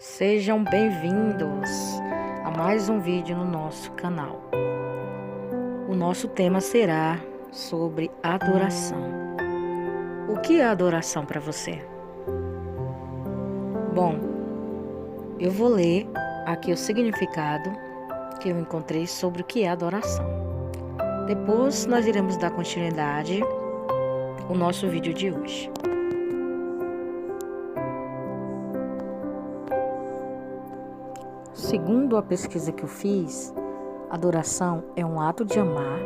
Sejam bem-vindos a mais um vídeo no nosso canal. O nosso tema será sobre adoração. O que é adoração para você? Bom, eu vou ler aqui o significado que eu encontrei sobre o que é adoração. Depois nós iremos dar continuidade ao nosso vídeo de hoje. Segundo a pesquisa que eu fiz, adoração é um ato de amar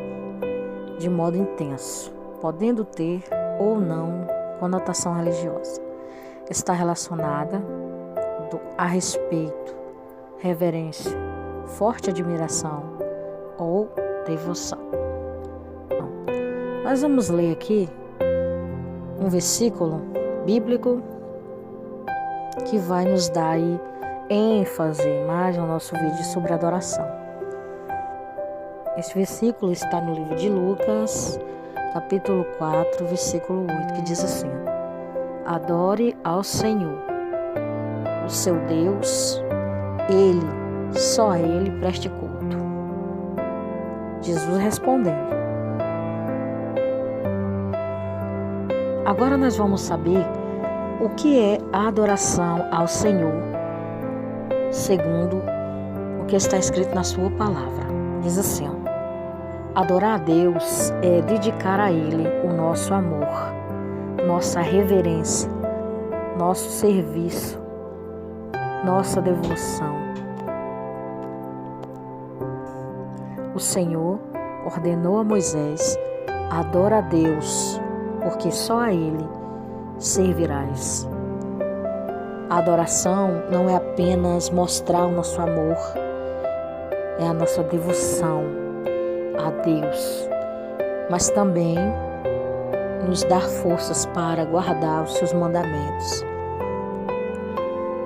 de modo intenso, podendo ter ou não conotação religiosa. Está relacionada a respeito, reverência, forte admiração ou devoção. Nós vamos ler aqui um versículo bíblico que vai nos dar aí ênfase mais no nosso vídeo sobre adoração. Esse versículo está no livro de Lucas, capítulo 4, versículo 8, que diz assim: adore ao Senhor, o seu Deus, só a Ele preste culto. Jesus respondendo. Agora nós vamos saber o que é a adoração ao Senhor, segundo o que está escrito na sua palavra. Diz assim: adorar a Deus é dedicar a Ele o nosso amor, nossa reverência, nosso serviço, nossa devoção. O Senhor ordenou a Moisés: adora a Deus, porque só a Ele servirás. A adoração não é apenas mostrar o nosso amor, é a nossa devoção a Deus, mas também nos dar forças para guardar os seus mandamentos.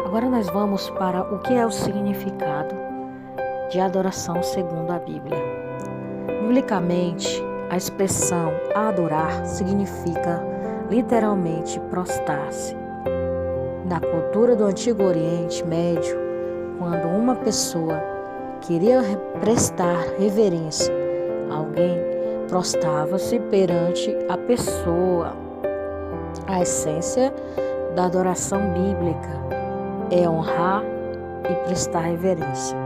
Agora nós vamos para o que é o significado de adoração segundo a Bíblia. Biblicamente, a expressão adorar significa literalmente prostrar-se. Na cultura do Antigo Oriente Médio, quando uma pessoa queria prestar reverência a alguém, prostrava-se perante a pessoa. A essência da adoração bíblica é honrar e prestar reverência.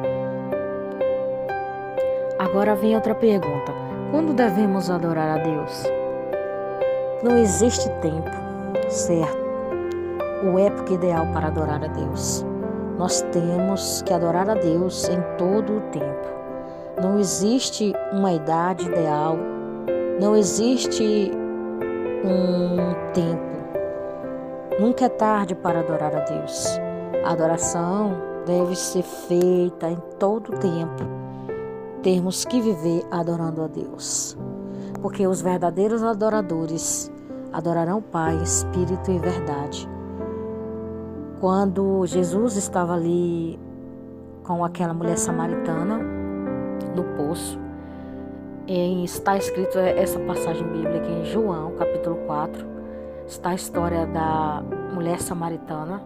Agora vem outra pergunta: quando devemos adorar a Deus? Não existe tempo certo, ou época ideal para adorar a Deus. Nós temos que adorar a Deus em todo o tempo. Não existe uma idade ideal, não existe um tempo. Nunca é tarde para adorar a Deus. A adoração deve ser feita em todo o tempo. Temos que viver adorando a Deus, porque os verdadeiros adoradores adorarão o Pai, Espírito e verdade. Quando Jesus estava ali com aquela mulher samaritana no poço, está escrito essa passagem bíblica em João, capítulo 4, está a história da mulher samaritana,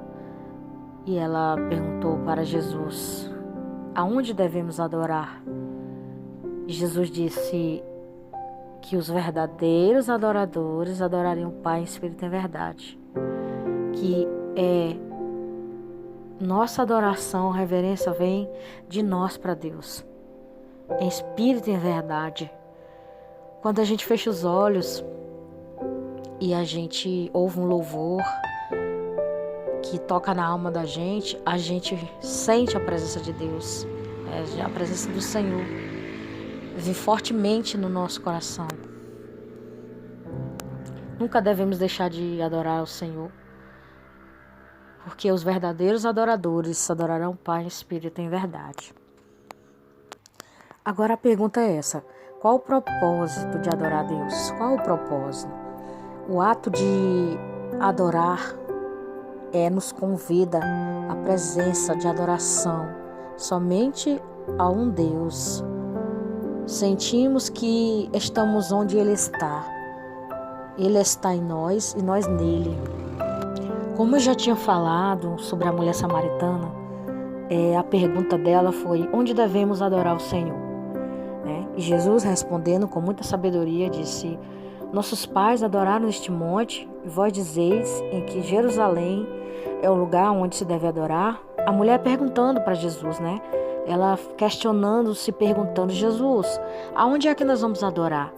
e ela perguntou para Jesus: aonde devemos adorar? E Jesus disse que os verdadeiros adoradores adorariam o Pai, Espírito e verdade, que nossa adoração, reverência vem de nós para Deus, em espírito e em verdade. Quando a gente fecha os olhos e a gente ouve um louvor que toca na alma da gente, a gente sente a presença de Deus, a presença do Senhor vem fortemente no nosso coração. Nunca devemos deixar de adorar o Senhor, porque os verdadeiros adoradores adorarão o Pai, Espírito em verdade. Agora a pergunta é essa: qual o propósito de adorar a Deus? Qual o propósito? O ato de adorar nos convida à presença de adoração somente a um Deus. Sentimos que estamos onde Ele está. Ele está em nós e nós nele. Como eu já tinha falado sobre a mulher samaritana, a pergunta dela foi: onde devemos adorar o Senhor? E Jesus, respondendo com muita sabedoria, disse: nossos pais adoraram este monte, e vós dizeis em que Jerusalém é o lugar onde se deve adorar? A mulher perguntando para Jesus, ela questionando, se perguntando: Jesus, aonde é que nós vamos adorar?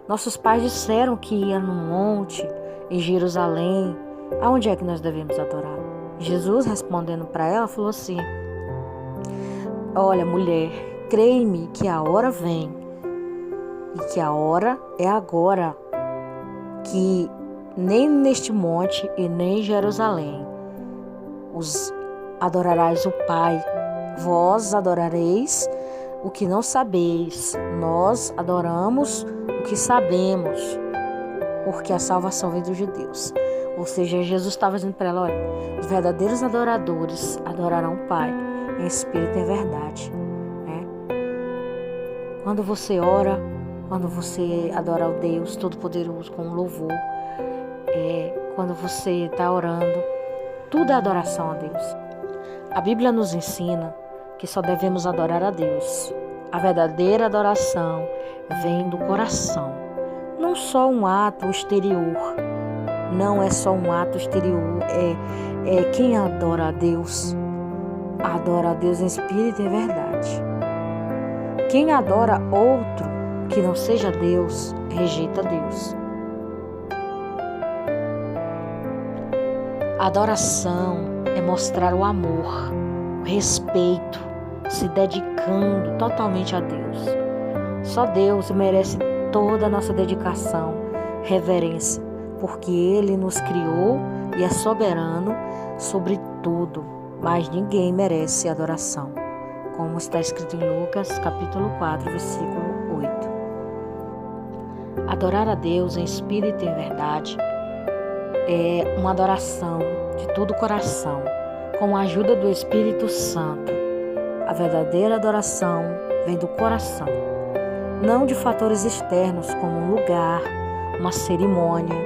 Nossos pais disseram que ia no monte, em Jerusalém. Aonde é que nós devemos adorar? Jesus, respondendo para ela, falou assim: olha, mulher, creia-me que a hora vem, e que a hora é agora, que nem neste monte e nem em Jerusalém os adorarás o Pai. Vós adorareis o que não sabeis, nós adoramos o que sabemos, porque a salvação vem dos judeus. Ou seja, Jesus estava dizendo para ela: olha, os verdadeiros adoradores adorarão o Pai em espírito e em verdade. Quando você ora, quando você adora ao Deus Todo-Poderoso com louvor, quando você está orando, tudo é adoração a Deus. A Bíblia nos ensina que só devemos adorar a Deus. A verdadeira adoração vem do coração. Não só um ato exterior. Não é só um ato exterior. É quem adora a Deus em espírito e em verdade. Quem adora outro que não seja Deus, rejeita Deus. A adoração é mostrar o amor, o respeito, se dedicando totalmente a Deus. Só Deus merece toda a nossa dedicação, reverência, porque Ele nos criou e é soberano sobre tudo, mas ninguém merece adoração, como está escrito em Lucas, capítulo 4, versículo 8. Adorar a Deus em espírito e em verdade é uma adoração de todo o coração, com a ajuda do Espírito Santo. A verdadeira adoração vem do coração, não de fatores externos como um lugar, uma cerimônia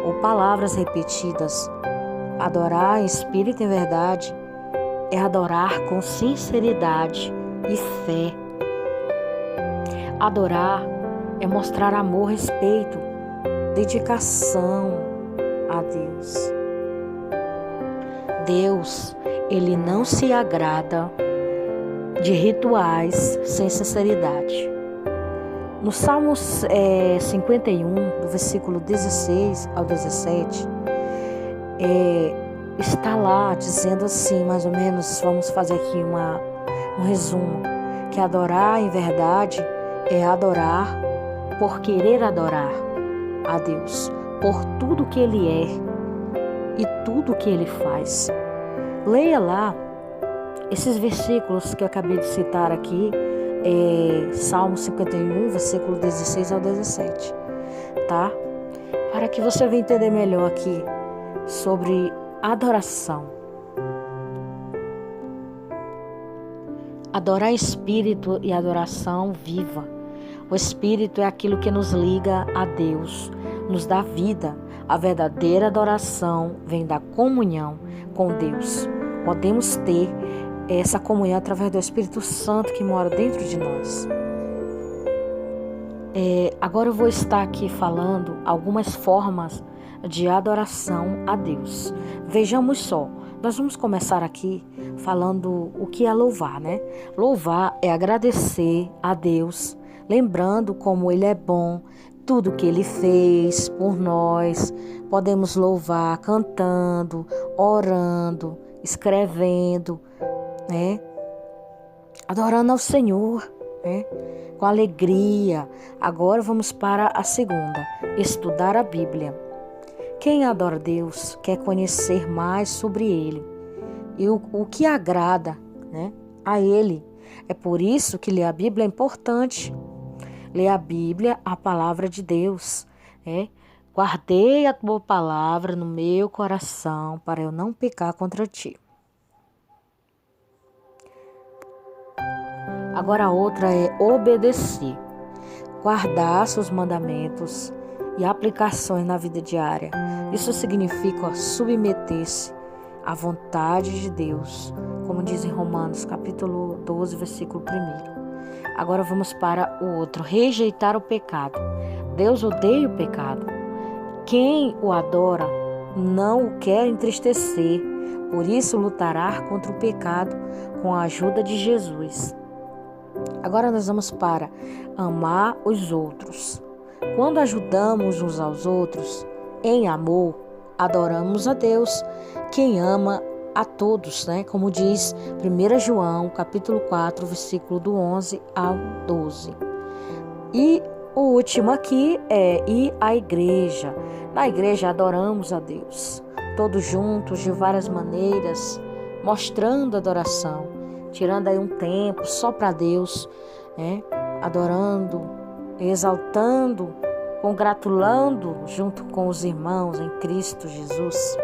ou palavras repetidas. Adorar em espírito e em verdade é adorar com sinceridade e fé. Adorar é mostrar amor, respeito, dedicação a Deus. Deus, Ele não se agrada de rituais sem sinceridade. No Salmo 51, do versículo 16 ao 17, está lá dizendo assim, mais ou menos, vamos fazer aqui um resumo, que adorar em verdade é adorar por querer adorar a Deus, por tudo que Ele é e tudo que Ele faz. Leia lá esses versículos que eu acabei de citar aqui, Salmo 51, versículo 16 ao 17, tá? Para que você venha entender melhor aqui sobre adoração. Adorar em espírito e adoração viva. O espírito é aquilo que nos liga a Deus, nos dá vida. A verdadeira adoração vem da comunhão com Deus. Podemos ter essa comunhão através do Espírito Santo que mora dentro de nós. Agora eu vou estar aqui falando algumas formas de adoração a Deus. Vejamos só, nós vamos começar aqui falando o que é louvar, Louvar é agradecer a Deus, lembrando como Ele é bom, tudo que Ele fez por nós. Podemos louvar cantando, orando, escrevendo, adorando ao Senhor, com alegria. Agora vamos para a segunda, estudar a Bíblia. Quem adora Deus quer conhecer mais sobre Ele e o que agrada a Ele. É por isso que ler a Bíblia é importante. Ler a Bíblia, a palavra de Deus. Guardei a tua palavra no meu coração para eu não pecar contra ti. Agora a outra é obedecer. Guardar seus mandamentos e aplicações na vida diária. Isso significa submeter-se à vontade de Deus, como diz em Romanos, capítulo 12, versículo 1. Agora vamos para o outro, rejeitar o pecado. Deus odeia o pecado. Quem o adora não o quer entristecer, por isso lutará contra o pecado com a ajuda de Jesus. Agora nós vamos para amar os outros. Quando ajudamos uns aos outros em amor, adoramos a Deus. Quem ama a todos, né? Como diz 1 João, capítulo 4, versículo do 11 ao 12. E o último aqui é ir à igreja. Na igreja adoramos a Deus, todos juntos, de várias maneiras, mostrando adoração, tirando aí um tempo só para Deus, né? Adorando, exaltando, congratulando junto com os irmãos em Cristo Jesus.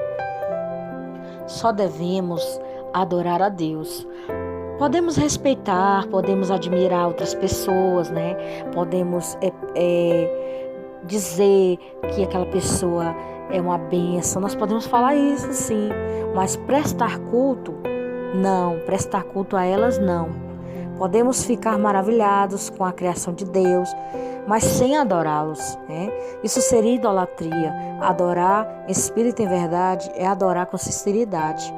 Só devemos adorar a Deus. Podemos respeitar, podemos admirar outras pessoas, né? Podemos dizer que aquela pessoa é uma bênção. Nós podemos falar isso, sim. Mas prestar culto, não. Prestar culto a elas, não. Podemos ficar maravilhados com a criação de Deus, mas sem adorá-los, né? Isso seria idolatria. Adorar em espírito e em verdade é adorar com sinceridade.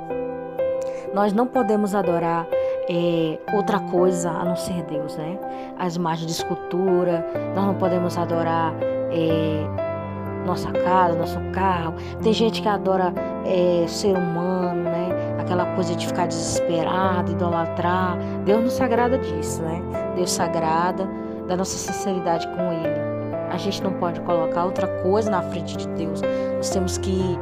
Nós não podemos adorar outra coisa a não ser Deus, né? As imagens de escultura, nós não podemos adorar nossa casa, nosso carro. Tem gente que adora ser humano, né? Aquela coisa de ficar desesperado, idolatrar. Deus não se agrada disso, né? Deus se agrada da nossa sinceridade com Ele. A gente não pode colocar outra coisa na frente de Deus. Nós temos que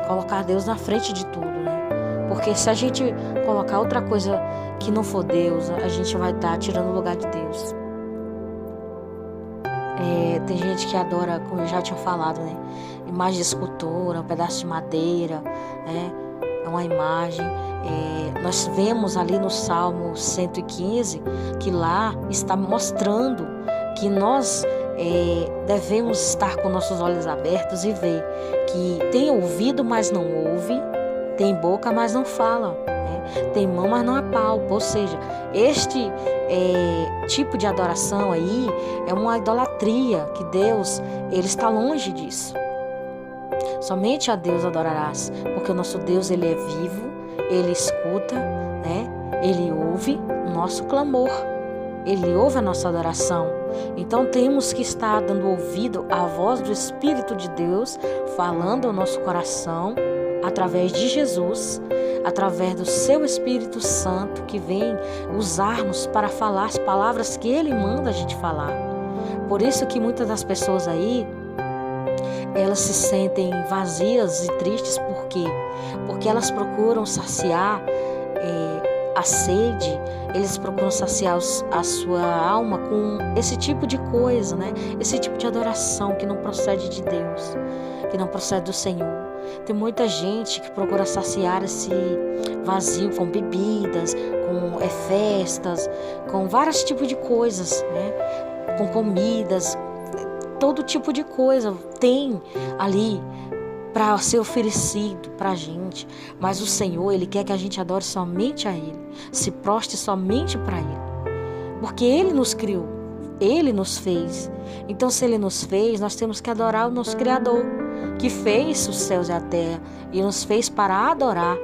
colocar Deus na frente de tudo, né? Porque se a gente colocar outra coisa que não for Deus, a gente vai estar tirando o lugar de Deus. Tem gente que adora, como eu já tinha falado, né? Imagem de escultura, um pedaço de madeira, né? É uma imagem. Nós vemos ali no Salmo 115 que lá está mostrando que nós devemos estar com nossos olhos abertos e ver que tem ouvido, mas não ouve, tem boca, mas não fala, né? Tem mão, mas não apalpa. Ou seja, este tipo de adoração aí é uma idolatria, que Deus, Ele está longe disso. Somente a Deus adorarás, porque o nosso Deus, Ele é vivo, Ele escuta, né? Ele ouve o nosso clamor, Ele ouve a nossa adoração. Então temos que estar dando ouvido à voz do Espírito de Deus, falando ao nosso coração, através de Jesus, através do seu Espírito Santo, que vem usar-nos para falar as palavras que Ele manda a gente falar. Por isso que muitas das pessoas aí, elas se sentem vazias e tristes. Por quê? Porque elas procuram saciar a sede, eles procuram saciar a sua alma com esse tipo de coisa, né? Esse tipo de adoração que não procede de Deus, que não procede do Senhor. Tem muita gente que procura saciar esse vazio com bebidas, com festas, com vários tipos de coisas, né? Com comidas, todo tipo de coisa tem ali para ser oferecido para a gente. Mas o Senhor, Ele quer que a gente adore somente a Ele, se prostre somente para Ele, porque Ele nos criou, Ele nos fez. Então, se Ele nos fez, nós temos que adorar o nosso Criador, que fez os céus e a terra e nos fez para adorar.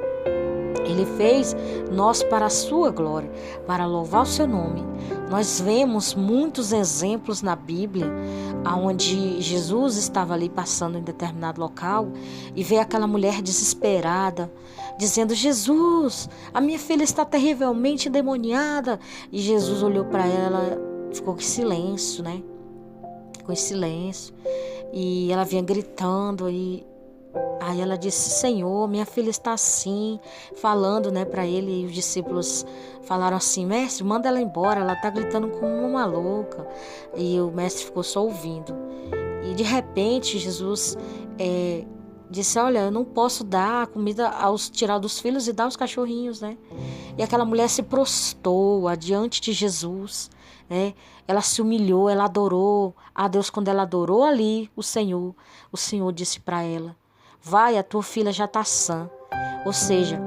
Ele fez nós para a sua glória, para louvar o seu nome. Nós vemos muitos exemplos na Bíblia, onde Jesus estava ali passando em determinado local e vê aquela mulher desesperada, dizendo: Jesus, a minha filha está terrivelmente endemoniada. E Jesus olhou para ela, ficou em silêncio, né? Ficou em silêncio. E ela vinha gritando e aí ela disse: Senhor, minha filha está assim, falando, né, para ele. E os discípulos falaram assim: mestre, manda ela embora, ela está gritando como uma louca. E o mestre ficou só ouvindo. E de repente Jesus disse: olha, eu não posso dar comida tirar dos filhos e dar aos cachorrinhos, né? E aquela mulher se prostrou diante de Jesus, né? Ela se humilhou, ela adorou a Deus. Quando ela adorou ali o Senhor disse para ela: vai, a tua filha já está sã. Ou seja,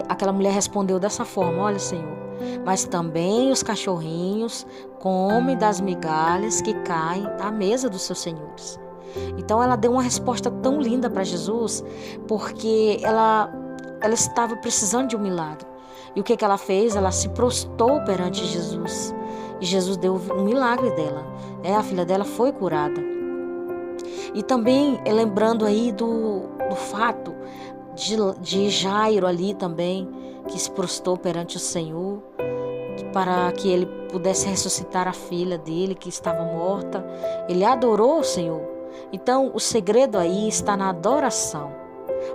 aquela mulher respondeu dessa forma: olha, Senhor, mas também os cachorrinhos comem das migalhas que caem à mesa dos seus senhores. Então ela deu uma resposta tão linda para Jesus, porque ela estava precisando de um milagre. E o que ela fez? Ela se prostrou perante Jesus. E Jesus deu um milagre dela. A filha dela foi curada. E também lembrando aí do fato de Jairo ali também, que se prostrou perante o Senhor, para que ele pudesse ressuscitar a filha dele que estava morta. Ele adorou o Senhor. Então o segredo aí está na adoração.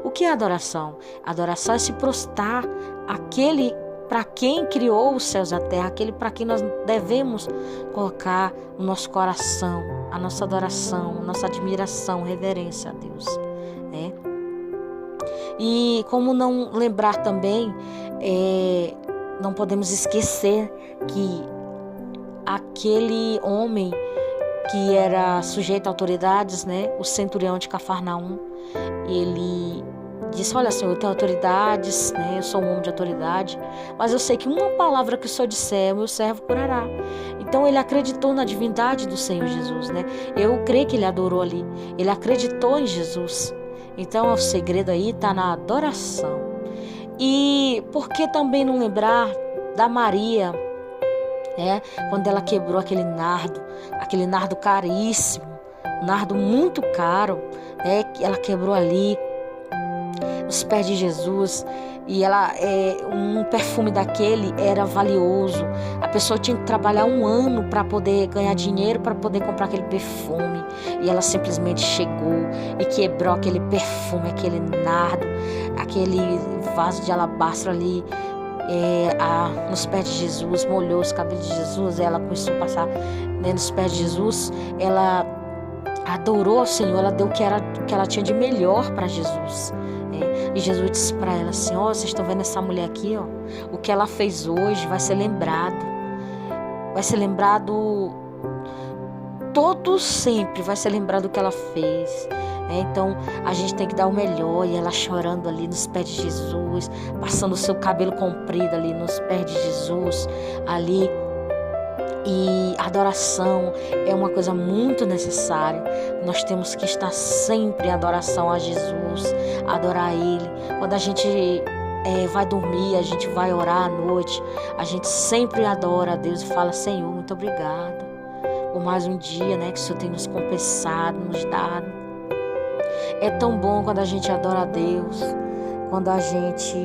O que é adoração? Adoração é se prostrar àquele para quem criou os céus e a terra, aquele para quem nós devemos colocar o nosso coração, a nossa adoração, a nossa admiração, reverência a Deus. E como não lembrar também, não podemos esquecer que aquele homem que era sujeito a autoridades, o centurião de Cafarnaum, ele disse: olha, Senhor, eu tenho autoridades, eu sou um homem de autoridade, mas eu sei que uma palavra que o Senhor disser, meu servo curará. Então ele acreditou na divindade do Senhor Jesus, Eu creio que ele adorou ali, ele acreditou em Jesus. Então o segredo aí está na adoração. E por que também não lembrar da Maria, quando ela quebrou aquele nardo caríssimo, um nardo muito caro, que ela quebrou ali os pés de Jesus. E um perfume daquele era valioso. A pessoa tinha que trabalhar um ano para poder ganhar dinheiro, para poder comprar aquele perfume. E ela simplesmente chegou e quebrou aquele perfume, aquele nardo, aquele vaso de alabastro ali, nos pés de Jesus, molhou os cabelos de Jesus. Ela começou a passar nos pés de Jesus. Ela adorou ao Senhor, ela deu o que ela tinha de melhor para Jesus. E Jesus disse para ela assim: vocês estão vendo essa mulher aqui, o que ela fez hoje vai ser lembrado, todo sempre vai ser lembrado o que ela fez. Então a gente tem que dar o melhor. E ela chorando ali nos pés de Jesus, passando o seu cabelo comprido ali nos pés de Jesus ali. E adoração é uma coisa muito necessária. Nós temos que estar sempre em adoração a Jesus, adorar Ele. Quando a gente vai dormir, a gente vai orar à noite, a gente sempre adora a Deus e fala: Senhor, muito obrigada por mais um dia, que o Senhor tem nos compensado, nos dado. É tão bom quando a gente adora a Deus, quando a gente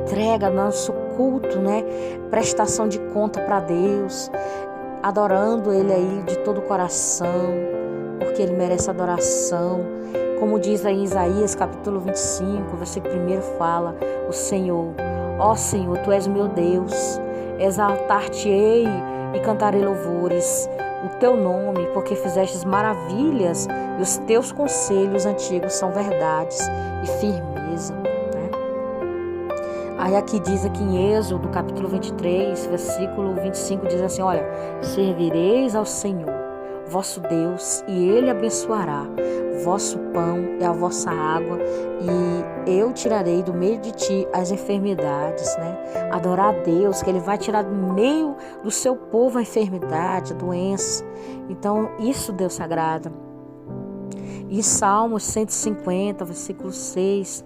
entrega nosso culto, prestação de conta para Deus, adorando Ele aí de todo o coração, porque Ele merece adoração. Como diz aí em Isaías capítulo 25, versículo 1, fala: o Senhor, ó Senhor, Tu és meu Deus, exaltar-te-ei e cantarei louvores o Teu nome, porque fizestes maravilhas e os Teus conselhos antigos são verdades e firmeza. Aí aqui diz aqui em Êxodo, capítulo 23, versículo 25, diz assim: olha, servireis ao Senhor, vosso Deus, e Ele abençoará vosso pão e a vossa água, e eu tirarei do meio de ti as enfermidades, Adorar a Deus, que Ele vai tirar do meio do seu povo a enfermidade, a doença. Então, isso Deus se agrada. E Salmos 150, versículo 6,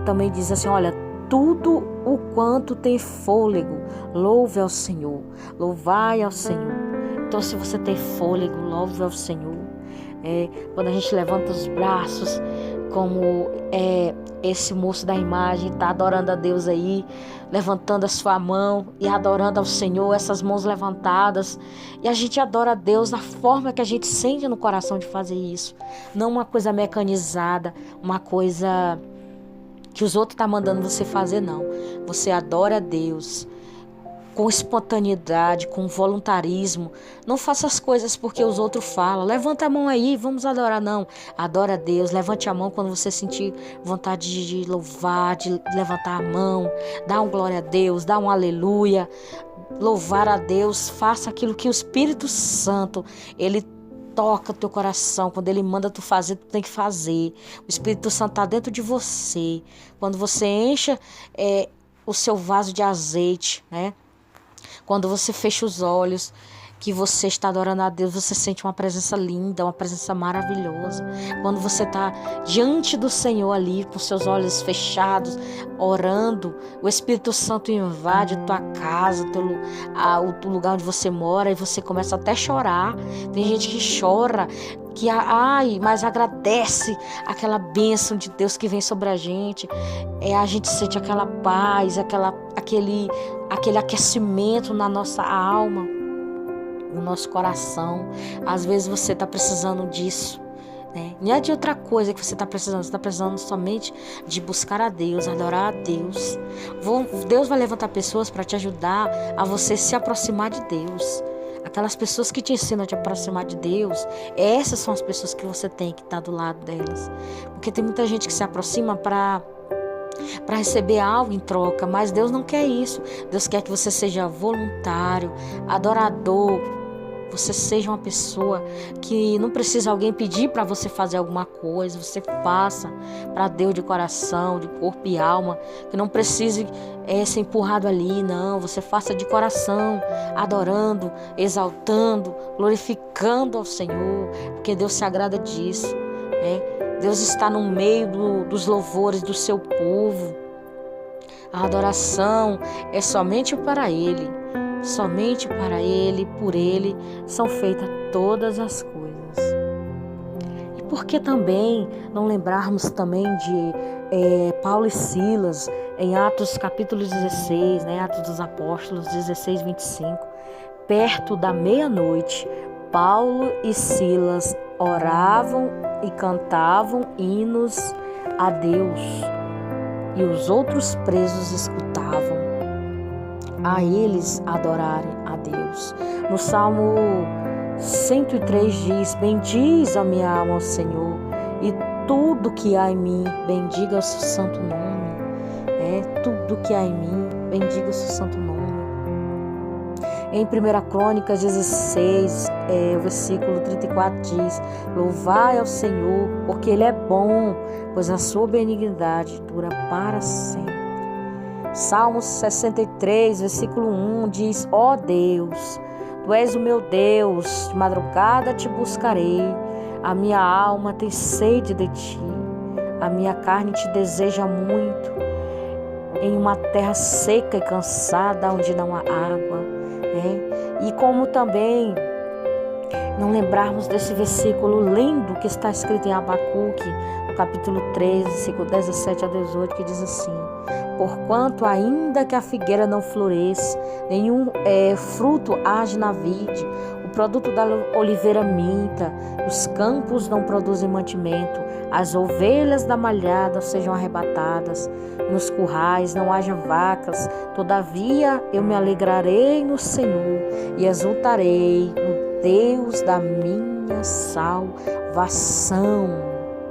também diz assim: olha, tudo o quanto tem fôlego, louve ao Senhor, louvai ao Senhor. Então, se você tem fôlego, louve ao Senhor. Quando a gente levanta os braços, como esse moço da imagem está adorando a Deus aí, levantando a sua mão e adorando ao Senhor, essas mãos levantadas, e a gente adora a Deus da forma que a gente sente no coração de fazer isso, não uma coisa mecanizada, uma coisa que os outros estão mandando você fazer, não. Você adora a Deus com espontaneidade, com voluntarismo. Não faça as coisas porque os outros falam. Levanta a mão aí, vamos adorar. Não, adora a Deus. Levante a mão quando você sentir vontade de louvar, de levantar a mão. Dá um glória a Deus, dá um aleluia. Louvar a Deus, faça aquilo que o Espírito Santo, Ele toca o teu coração. Quando Ele manda tu fazer, tu tem que fazer. O Espírito Santo está dentro de você. Quando você encha o seu vaso de azeite, né? Quando você fecha os olhos, que você está adorando a Deus, você sente uma presença linda, uma presença maravilhosa. Quando você está diante do Senhor ali, com seus olhos fechados, orando, o Espírito Santo invade tua casa, o lugar onde você mora, e você começa até a chorar. Tem gente que chora, mas agradece aquela bênção de Deus que vem sobre a gente. A gente sente aquela paz, aquele aquecimento na nossa alma, no nosso coração. Às vezes você está precisando disso, né? Não é de outra coisa que você está precisando. Você está precisando somente de buscar a Deus, adorar a Deus. Deus vai levantar pessoas para te ajudar a você se aproximar de Deus. Aquelas pessoas que te ensinam a te aproximar de Deus, essas são as pessoas que você tem que estar do lado delas. Porque tem muita gente que se aproxima para receber algo em troca, mas Deus não quer isso. Deus quer que você seja voluntário, adorador. Você seja uma pessoa que não precisa alguém pedir para você fazer alguma coisa. Você faça para Deus de coração, de corpo e alma. Que não precise ser empurrado ali, não. Você faça de coração, adorando, exaltando, glorificando ao Senhor. Porque Deus se agrada disso, né? Deus está no meio dos louvores do seu povo. A adoração é somente para Ele. Somente para Ele, por Ele, são feitas todas as coisas. E por que também não lembrarmos também de Paulo e Silas, em Atos capítulo 16, né, Atos dos Apóstolos 16, 25. Perto da meia-noite, Paulo e Silas oravam e cantavam hinos a Deus, e os outros presos escutavam a eles adorarem a Deus. No Salmo 103 diz: bendiz a minha alma ao Senhor, e tudo que há em mim, bendiga o seu santo nome. Tudo que há em mim, bendiga o seu santo nome. Em 1 Crônicas 16, o versículo 34 diz: louvai ao Senhor, porque Ele é bom, pois a sua benignidade dura para sempre. Salmos 63, versículo 1 diz: ó Deus, Tu és o meu Deus, de madrugada te buscarei, a minha alma tem sede de Ti, a minha carne te deseja muito, em uma terra seca e cansada, onde não há água. E como também não lembrarmos desse versículo lindo que está escrito em Abacuque, no capítulo 3, versículo 17 a 18, que diz assim: porquanto ainda que a figueira não floresça, nenhum fruto age na vide, o produto da oliveira minta, os campos não produzem mantimento, as ovelhas da malhada sejam arrebatadas, nos currais não haja vacas, todavia eu me alegrarei no Senhor e exultarei no Deus da minha salvação.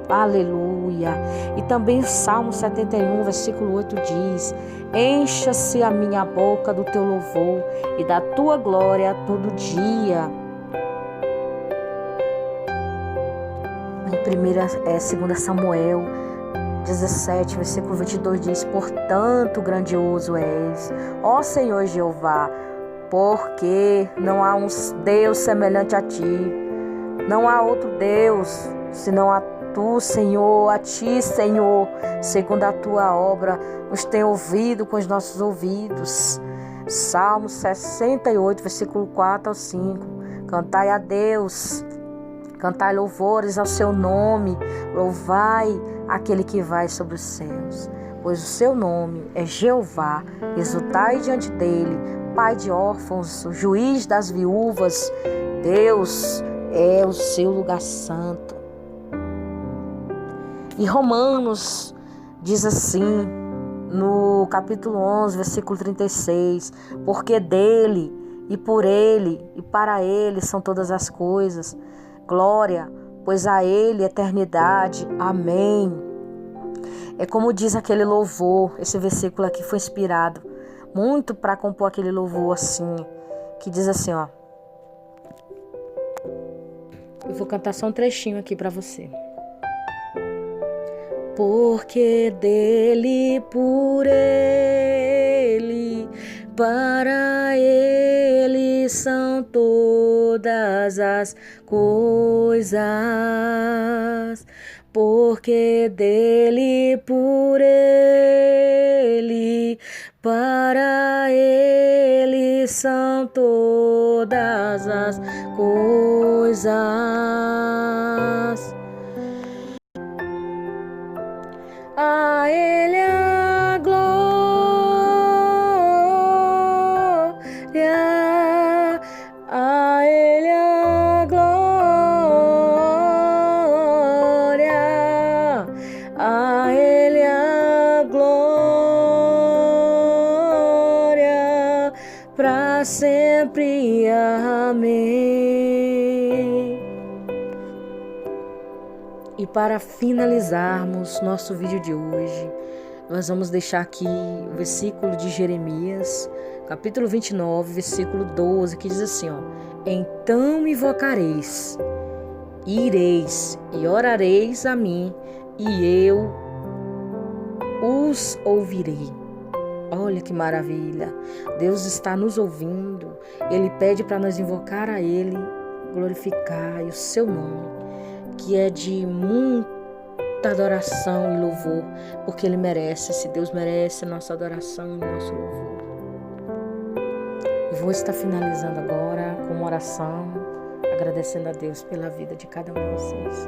Aleluia. E também o Salmo 71, versículo 8 diz: encha-se a minha boca do teu louvor e da tua glória todo dia. Em 2 Samuel 17, versículo 22 diz: portanto grandioso és, ó Senhor Jeová, porque não há um Deus semelhante a ti, não há outro Deus senão a Tu, Senhor, a Ti, Senhor, segundo a Tua obra, nos tem ouvido com os nossos ouvidos. Salmo 68, versículo 4 ao 5. Cantai a Deus, cantai louvores ao Seu nome, louvai aquele que vai sobre os céus, pois o Seu nome é Jeová, exultai diante dele, Pai de órfãos, o juiz das viúvas. Deus é o seu lugar santo. E Romanos diz assim, no capítulo 11, versículo 36, porque dele, e por ele, e para ele são todas as coisas. Glória, pois a ele eternidade. Amém. É como diz aquele louvor, esse versículo aqui foi inspirado muito para compor aquele louvor assim, que diz assim, ó: Eu vou cantar só um trechinho aqui para você. Porque dele, por ele, para ele são todas as coisas. Porque dele, por ele, para ele são todas as coisas. A ele a glória, a ele a glória, a ele a glória, para sempre. Amém. E para finalizarmos nosso vídeo de hoje, nós vamos deixar aqui o versículo de Jeremias, capítulo 29, versículo 12, que diz assim, ó: Então me invocareis, e ireis, e orareis a mim, e eu os ouvirei. Olha que maravilha! Deus está nos ouvindo. Ele pede para nós invocar a Ele, glorificar o seu nome, que é de muita adoração e louvor, porque Ele merece. Se Deus merece a nossa adoração e nosso louvor. E vou estar finalizando agora com uma oração, agradecendo a Deus pela vida de cada um de vocês.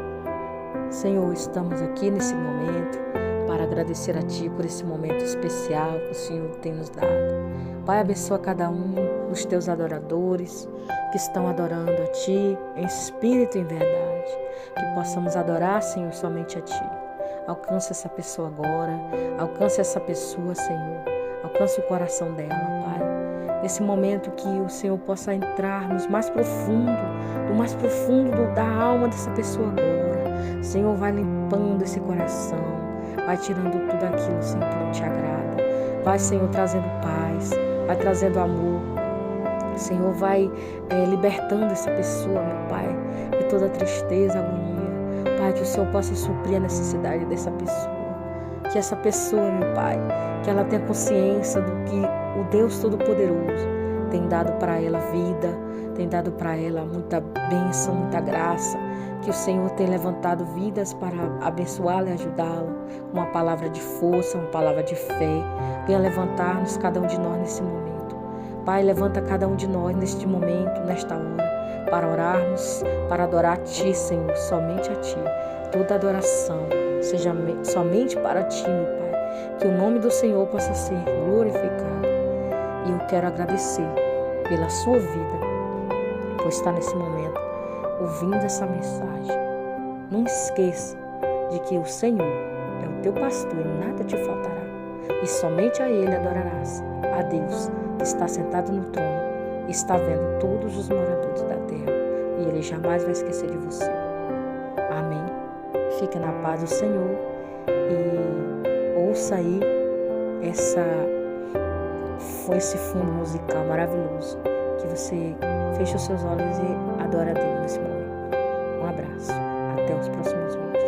Senhor, estamos aqui nesse momento para agradecer a Ti por esse momento especial que o Senhor tem nos dado. Pai, abençoa cada um dos Teus adoradores que estão adorando a Ti em espírito e em verdade. Que possamos adorar, Senhor, somente a Ti. Alcance essa pessoa agora, alcance essa pessoa, Senhor. Alcance o coração dela, Pai. Nesse momento que o Senhor possa entrar no mais profundo da alma dessa pessoa agora. Senhor, vai limpando esse coração, vai tirando tudo aquilo, Senhor, que não te agrada. Vai, Senhor, trazendo paz, vai trazendo amor. Senhor, vai libertando essa pessoa, meu Pai, de toda tristeza, agonia. Pai, que o Senhor possa suprir a necessidade dessa pessoa. Que essa pessoa, meu Pai, que ela tenha consciência do que o Deus Todo-Poderoso tem dado para ela vida, tem dado para ela muita bênção, muita graça. Que o Senhor tem levantado vidas para abençoá-la e ajudá-la. Uma palavra de força, uma palavra de fé. Venha levantar-nos, cada um de nós, nesse momento. Pai, levanta cada um de nós neste momento, nesta hora, para orarmos, para adorar a Ti, Senhor, somente a Ti. Toda adoração seja somente para Ti, meu Pai. Que o nome do Senhor possa ser glorificado. E eu quero agradecer pela sua vida, por estar nesse momento ouvindo essa mensagem. Não esqueça de que o Senhor é o teu pastor e nada te faltará. E somente a Ele adorarás, a Deus que está sentado no trono e está vendo todos os moradores da terra. E Ele jamais vai esquecer de você. Amém. Fique na paz do Senhor e ouça aí esse fundo musical maravilhoso. Que você feche os seus olhos e adore a Deus nesse momento. Um abraço. Até os próximos vídeos.